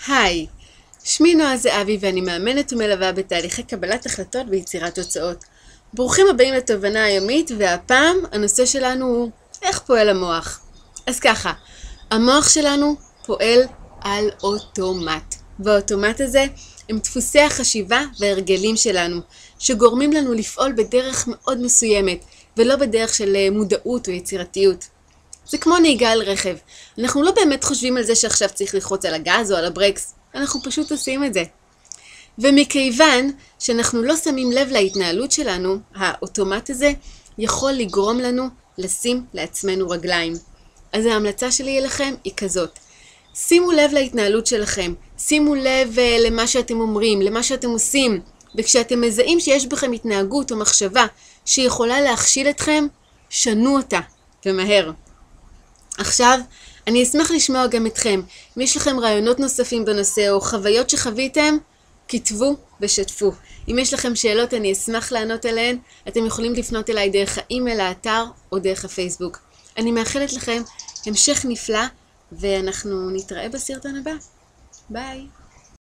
היי, שמי נועה זהבי ואני מאמנת ומלווה בתהליכי קבלת החלטות ויצירת תוצאות. ברוכים הבאים לתובנה היומית, והפעם הנושא שלנו הוא איך פועל המוח. אז ככה, המוח שלנו פועל על אוטומט, והאוטומט הזה הם דפוסי החשיבה וההרגלים שלנו, שגורמים לנו לפעול בדרך מאוד מסוימת, ולא בדרך של מודעות ויצירתיות. זה כמו נהיגה על רכב. אנחנו לא באמת חושבים על זה שעכשיו צריך ללחוץ על הגז או על הברקס. אנחנו פשוט עושים את זה. ומכיוון שאנחנו לא שמים לב להתנהלות שלנו, האוטומט הזה יכול לגרום לנו לשים לעצמנו רגליים. אז ההמלצה שלי אליכם היא כזאת. שימו לב להתנהלות שלכם. שימו לב למה שאתם אומרים, למה שאתם עושים. וכשאתם מזהים שיש בכם התנהגות או מחשבה שיכולה להכשיל אתכם, שנו אותה ומהר. עכשיו, אני אשמח לשמוע גם אתכם. אם יש לכם רעיונות נוספים בנושא או חוויות שחוויתם, כתבו ושתפו. אם יש לכם שאלות, אני אשמח לענות עליהן. אתם יכולים לפנות אליי דרך האימייל, האתר או דרך הפייסבוק. אני מאחלת לכם המשך נפלא, ואנחנו נתראה בסרטון הבא. ביי.